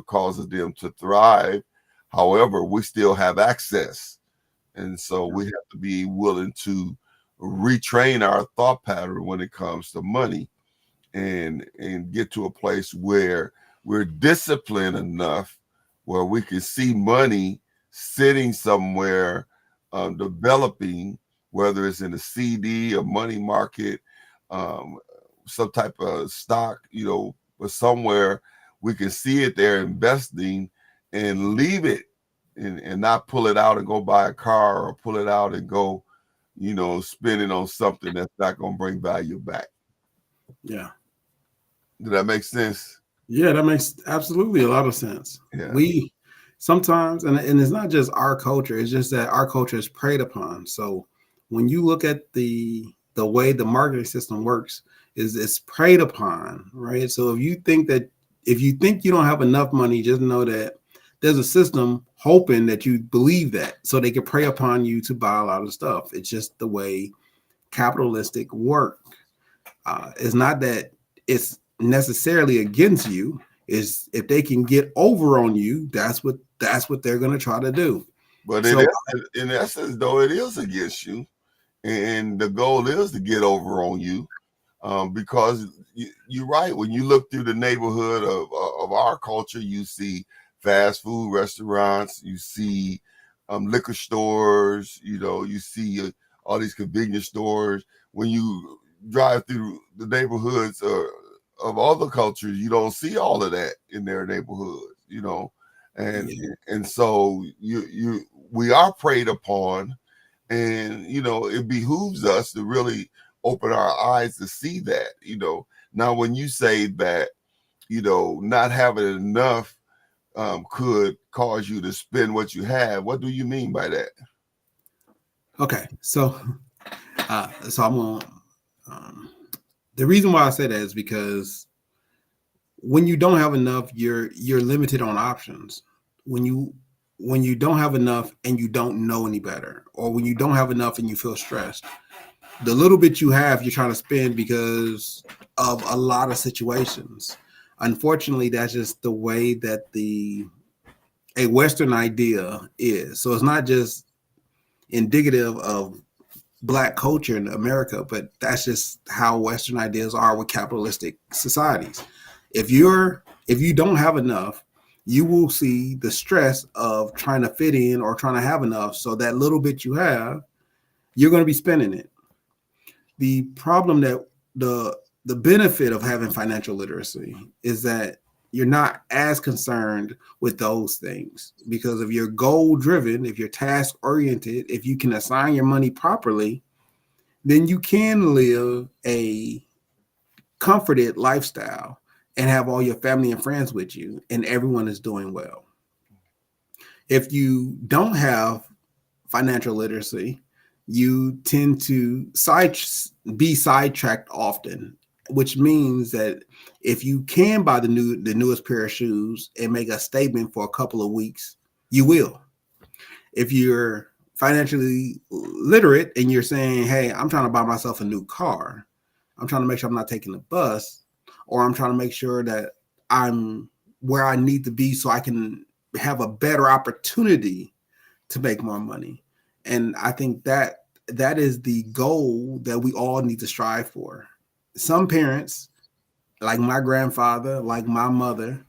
Speaker 2: causes them to thrive. However, we still have access, and so we have to be willing to retrain our thought pattern when it comes to money, and get to a place where we're disciplined enough where we can see money sitting somewhere, developing, whether it's in a CD, a money market, some type of stock, but somewhere we can see it there investing and leave it, and not pull it out and go buy a car, or pull it out and go, spend it on something that's not going to bring value back.
Speaker 1: Yeah.
Speaker 2: Did that make sense?
Speaker 1: Yeah, that makes absolutely a lot of sense.
Speaker 2: Yeah.
Speaker 1: We sometimes, and it's not just our culture, it's just that our culture is preyed upon. So when you look at the way the marketing system works, is it's preyed upon, right? So if you think you don't have enough money, just know that there's a system hoping that you believe that, so they can prey upon you to buy a lot of stuff. It's just the way capitalistic work. It's not that it's necessarily against you. Is if they can get over on you, that's what they're going to try to do.
Speaker 2: But
Speaker 1: So,
Speaker 2: in essence, though, it is against you, and the goal is to get over on you, because you're right. When you look through the neighborhood of our culture, you see fast food restaurants, you see liquor stores, you see all these convenience stores. When you drive through the neighborhoods of other cultures, you don't see all of that in their neighborhoods. and
Speaker 1: Yeah.
Speaker 2: and so we are preyed upon, and it behooves us to really open our eyes to see that. Now when you say that not having enough could cause you to spend what you have, what do you mean by that?
Speaker 1: Okay. So I'm gonna. Um, the reason why I say that is because when you don't have enough, you're limited on options. When you don't have enough and you don't know any better, or when you don't have enough and you feel stressed, the little bit you have, you're trying to spend because of a lot of situations. Unfortunately, that's just the way that the a Western idea is. So it's not just indicative of Black culture in America, but that's just how Western ideas are with capitalistic societies. If you don't have enough, you will see the stress of trying to fit in or trying to have enough. So that little bit you have, you're going to be spending it. The problem that the benefit of having financial literacy is that you're not as concerned with those things, because if you're goal driven, if you're task oriented, if you can assign your money properly, then you can live a comforted lifestyle and have all your family and friends with you and everyone is doing well. If you don't have financial literacy, you tend to be sidetracked often, which means that if you can buy the newest pair of shoes and make a statement for a couple of weeks, you will. If you're financially literate and you're saying, "Hey, I'm trying to buy myself a new car. I'm trying to make sure I'm not taking the bus, or I'm trying to make sure that I'm where I need to be so I can have a better opportunity to make more money." And I think that is the goal that we all need to strive for. Some parents, like my grandfather, like my mother,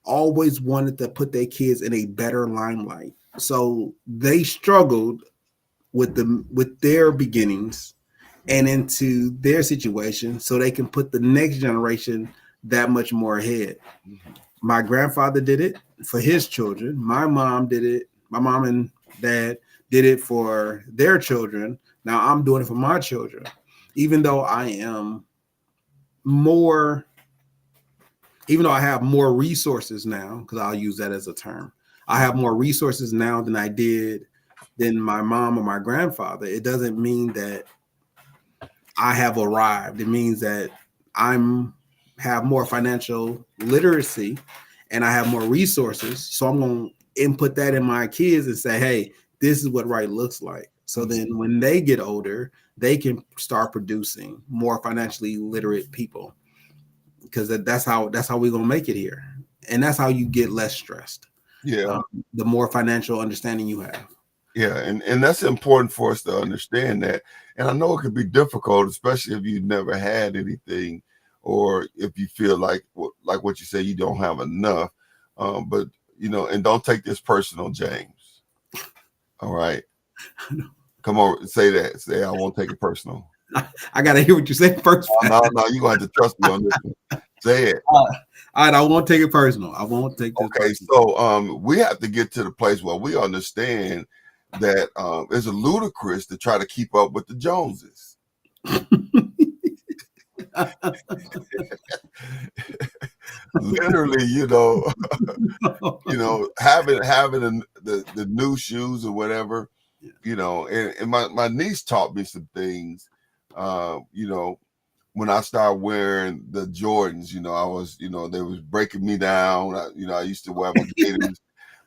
Speaker 1: always wanted to put their kids in a better limelight. So they struggled with their beginnings and into their situation so they can put the next generation that much more ahead. My grandfather did it for his children. My mom did it. My mom and dad did it for their children. Now I'm doing it for my children. Even though I am more, even though I have more resources now, because I'll use that as a term, I have more resources now than I did than my mom or my grandfather. It doesn't mean that I have arrived. It means that I'm have more financial literacy and I have more resources. So I'm going to input that in my kids and say, hey, this is what right looks like. So then when they get older, they can start producing more financially literate people, because that's how we're going to make it here. And that's how you get less stressed.
Speaker 2: Yeah.
Speaker 1: The more financial understanding you have.
Speaker 2: Yeah, and that's important for us to understand that. And I know it can be difficult, especially if you've never had anything, or if you feel like what you say, you don't have enough. But and don't take this personal, James. All right, come on, say that. Say I won't take it personal.
Speaker 1: I gotta hear what you say first.
Speaker 2: No, you gonna have to trust me on this one. Say it.
Speaker 1: All right, I won't take it personal. I won't take this.
Speaker 2: Okay,
Speaker 1: personal.
Speaker 2: so we have to get to the place where we understand that it's ludicrous to try to keep up with the Joneses. Literally, having the new shoes or whatever, and my niece taught me some things. When I started wearing the Jordans, I was, they was breaking me down. I used to wear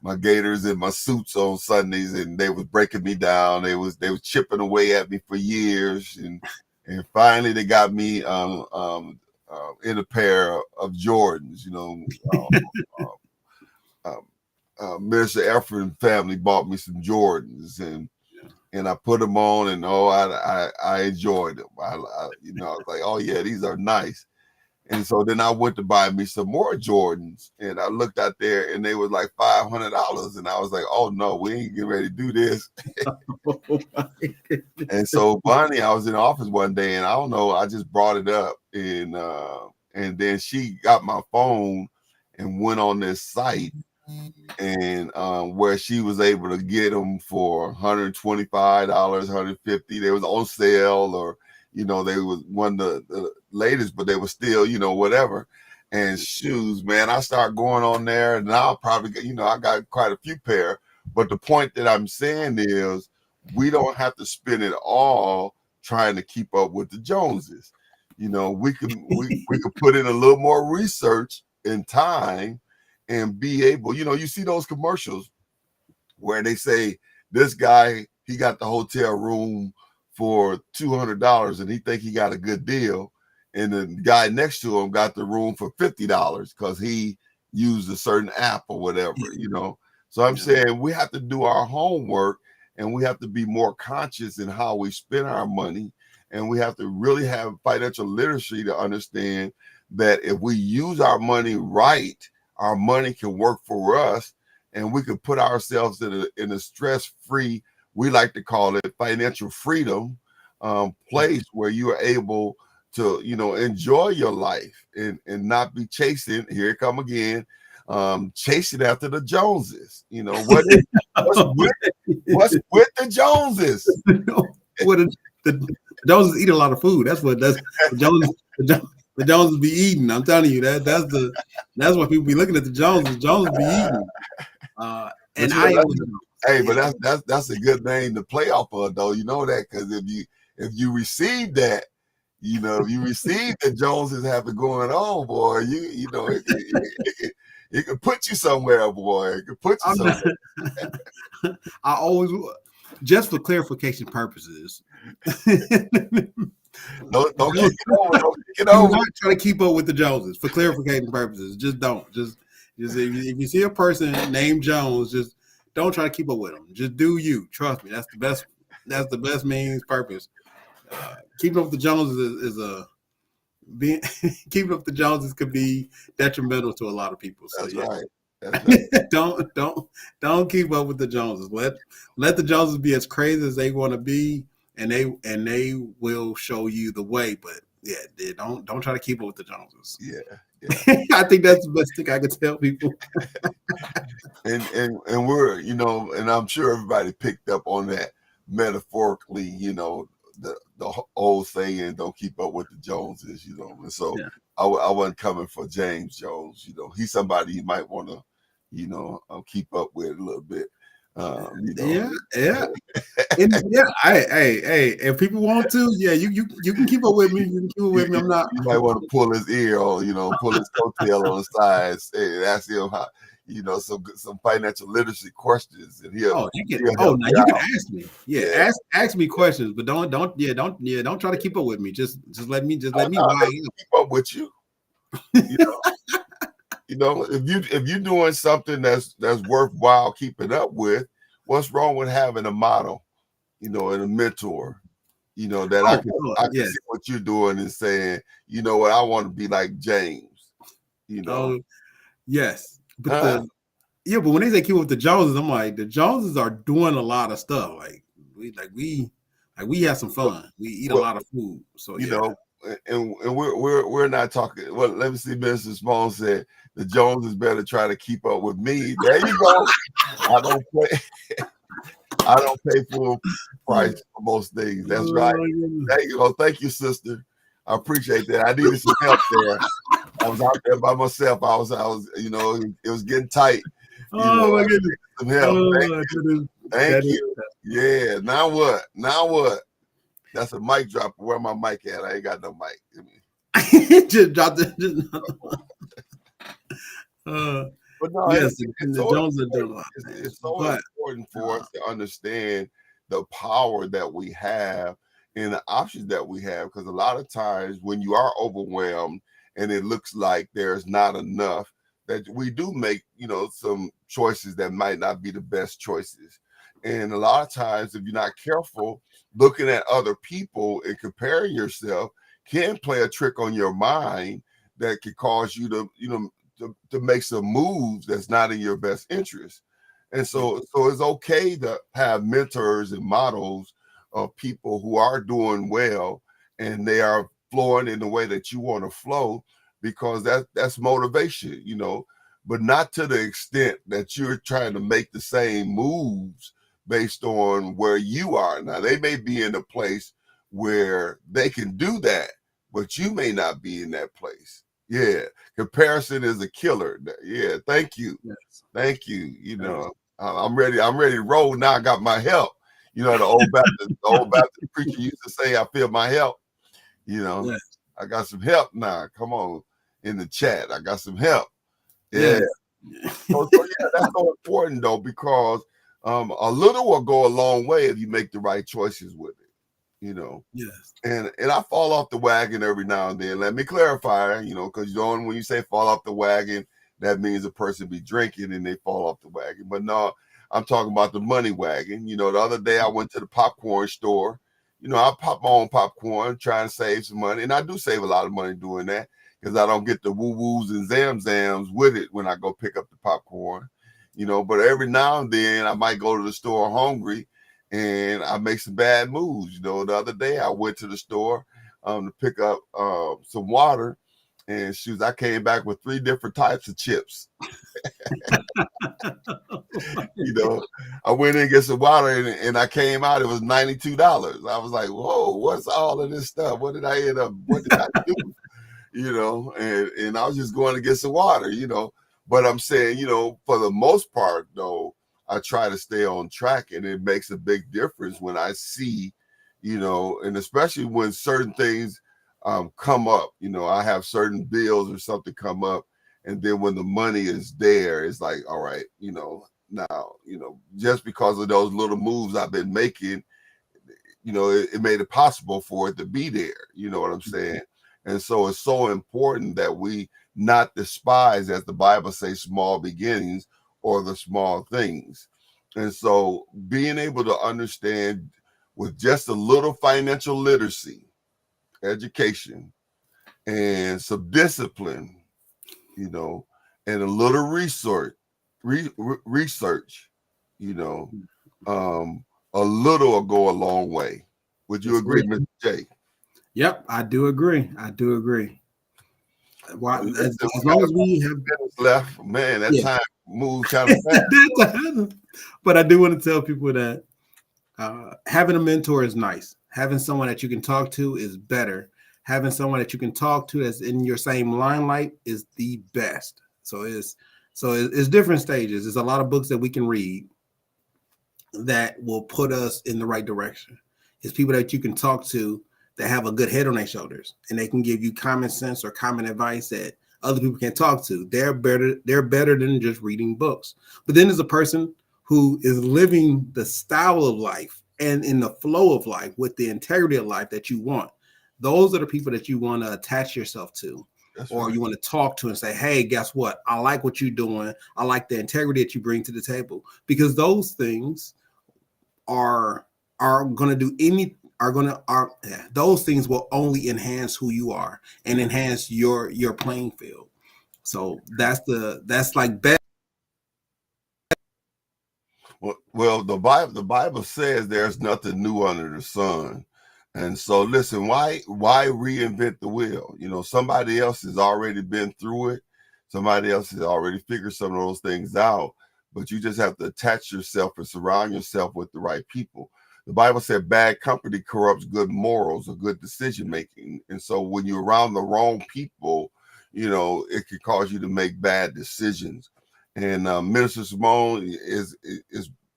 Speaker 2: my Gators and my suits on Sundays, and they was breaking me down. They was chipping away at me for years, and finally they got me in a pair of Jordans. Mr. Ephraim family bought me some Jordans, and I put them on, and I enjoyed them. I was like, oh yeah, these are nice. And so then I went to buy me some more Jordans, and I looked out there, and they was like $500, and I was like, "Oh no, we ain't getting ready to do this."
Speaker 1: Oh my goodness.
Speaker 2: And so Bonnie, I was in the office one day, and I don't know, I just brought it up, and then she got my phone and went on this site, and where she was able to get them for $125, 150. They was on sale, or they was one of the latest, but they were still, whatever. And shoes, man, I start going on there, and I'll probably get, I got quite a few pair. But the point that I'm saying is, we don't have to spend it all trying to keep up with the Joneses. We could put in a little more research and time and be able, you see those commercials where they say this guy, he got the hotel room for $200 and he think he got a good deal, and the guy next to him got the room for $50 because he used a certain app or whatever. So I'm saying we have to do our homework, and we have to be more conscious in how we spend our money, and we have to really have financial literacy to understand that if we use our money right, our money can work for us, and we can put ourselves in a stress-free, we like to call it financial freedom place, where you are able to, enjoy your life and not be chasing, here it come again, chasing after the Joneses. What's with the Joneses?
Speaker 1: What the Joneses eat a lot of food. That's what the Joneses. The Joneses be eating. I'm telling you that's what people be looking at the Joneses. Joneses be eating. And
Speaker 2: but that's a good name to play off of, though. You know that, because if you receive that, if you receive that Joneses have it going on, boy, it could put you somewhere, boy. It could put you somewhere.
Speaker 1: I always, just for clarification purposes.
Speaker 2: Don't kick it over.
Speaker 1: Not try to keep up with the Joneses for clarification purposes. Just don't. Just if you see a person named Jones, just don't try to keep up with them. Just do you. Trust me. That's the best. That's the best means purpose. Keeping up with the Joneses is keeping up with the Joneses could be detrimental to a lot of people. So
Speaker 2: that's right. That's right.
Speaker 1: don't keep up with the Joneses. Let the Joneses be as crazy as they want to be, and they will show you the way. But don't try to keep up with the Joneses.
Speaker 2: Yeah.
Speaker 1: I think that's the best thing I could tell people.
Speaker 2: and we're, and I'm sure everybody picked up on that metaphorically, the old saying, don't keep up with the Joneses, and so I wasn't coming for James Jones. He's somebody you might want to, keep up with a little bit.
Speaker 1: Yeah. Hey, if people want to, you can keep up with me. You can keep up with me. I'm not.
Speaker 2: You might want to pull his ear, or pull his coattail on the side. Say, ask him how, some financial literacy questions, and
Speaker 1: now you can ask me. Ask me questions, but don't try to keep up with me. Just let me
Speaker 2: keep up with you. If you're doing something that's worthwhile keeping up with, what's wrong with having a model, and a mentor, that I can see what you're doing and saying, what, I want to be like James,
Speaker 1: Yes, but but when they say keep up with the Joneses, I'm like, the Joneses are doing a lot of stuff. We have some fun. We eat a lot of food. So
Speaker 2: and we're not talking. Well, let me see. Mr. Small said the Joneses better try to keep up with me. There you go. I don't pay full price for most things. That's right. There you go. Thank you, sister. I appreciate that. I needed some help there. I was out there by myself. I was. It was getting tight.
Speaker 1: My goodness.
Speaker 2: Some help. Thank you. Yeah. Now what? That's a mic drop. Where my mic at? I ain't got no mic.
Speaker 1: Just dropped it.
Speaker 2: But no,
Speaker 1: yes,
Speaker 2: it's so important for us to understand the power that we have and the options that we have. Because a lot of times when you are overwhelmed and it looks like there's not enough, that we do make, some choices that might not be the best choices. And a lot of times, if you're not careful, looking at other people and comparing yourself can play a trick on your mind that could cause you to, to make some moves that's not in your best interest. And so it's okay to have mentors and models of people who are doing well and they are flowing in the way that you want to flow, because that's motivation, but not to the extent that you're trying to make the same moves based on where you are. Now, they may be in a place where they can do that, but you may not be in that place. Yeah. Comparison is a killer. Yeah. Thank you.
Speaker 1: Yes.
Speaker 2: Thank you. I'm ready. I'm ready to roll now. I got my help. The old Baptist preacher used to say, I feel my help.
Speaker 1: Yes.
Speaker 2: I got some help now. Come on in the chat. I got some help. Yeah.
Speaker 1: Yes.
Speaker 2: So yeah, that's so important though, because a little will go a long way if you make the right choices with it.
Speaker 1: Yes.
Speaker 2: And I fall off the wagon every now and then. Let me clarify, because when you say fall off the wagon, that means a person be drinking and they fall off the wagon. But no, I'm talking about the money wagon. The other day I went to the popcorn store. I pop my own popcorn, try and save some money. And I do save a lot of money doing that, because I don't get the woo-woos and zam-zams with it when I go pick up the popcorn. But every now and then I might go to the store hungry and I make some bad moves. The other day I went to the store to pick up some water, and I came back with 3 different types of chips. I went in and get some water and I came out, it was $92. I was like, whoa, what's all of this stuff? What did I do? And I was just going to get some water, but I'm saying, for the most part though, I try to stay on track, and it makes a big difference when I see, and especially when certain things come up, I have certain bills or something come up, and then when the money is there, it's like, all right, now, just because of those little moves I've been making, it made it possible for it to be there. You know what I'm saying? And so it's so important that we not despise, as the Bible says, small beginnings or the small things. And so being able to understand with just a little financial literacy, education, and some discipline, and a little research, a little will go a long way. Would you agree, Mr. J?
Speaker 1: Yep, I do agree. Well, as
Speaker 2: We
Speaker 1: long
Speaker 2: got
Speaker 1: as we have
Speaker 2: minutes left, man, that time moves kind of fast.
Speaker 1: But I do want to tell people that having a mentor is nice. Having someone that you can talk to is better. Having someone that you can talk to that's in your same limelight is the best. So it's different stages. There's a lot of books that we can read that will put us in the right direction. It's people that you can talk to that have a good head on their shoulders, and they can give you common sense or common advice that other people can't talk to. They're better than just reading books. But then there's a person who is living the style of life and in the flow of life with the integrity of life that you want. Those are the people that you want to attach yourself to. That's or right. You want to talk to and say, hey, guess what? I like what you're doing. I like the integrity that you bring to the table, because those things are going to do any those things will only enhance who you are and enhance your playing field. So that's like best.
Speaker 2: Well, the Bible says there's nothing new under the sun. And so listen, why reinvent the wheel? Somebody else has already been through it. Somebody else has already figured some of those things out, but you just have to attach yourself and surround yourself with the right people. The Bible said bad company corrupts good morals or good decision making. And so when you're around the wrong people, it can cause you to make bad decisions. And Minister Simone is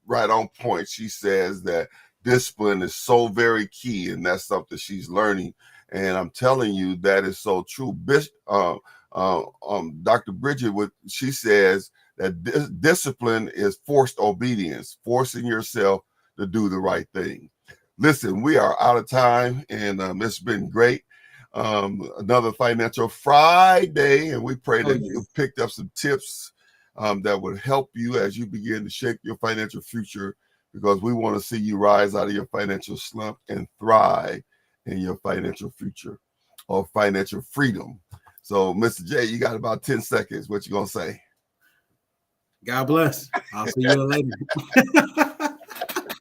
Speaker 2: right on point. She says that discipline is so very key, and that's something she's learning. And I'm telling you, that is so true. Dr. Bridget, she says that discipline is forced obedience, forcing yourself to do the right thing. Listen, we are out of time, and it's been great. Another Financial Friday, and we pray that you picked up some tips that would help you as you begin to shape your financial future, because we want to see you rise out of your financial slump and thrive in your financial future or financial freedom. So, Mr. J, you got about 10 seconds. What you gonna say?
Speaker 1: God bless. I'll see you later.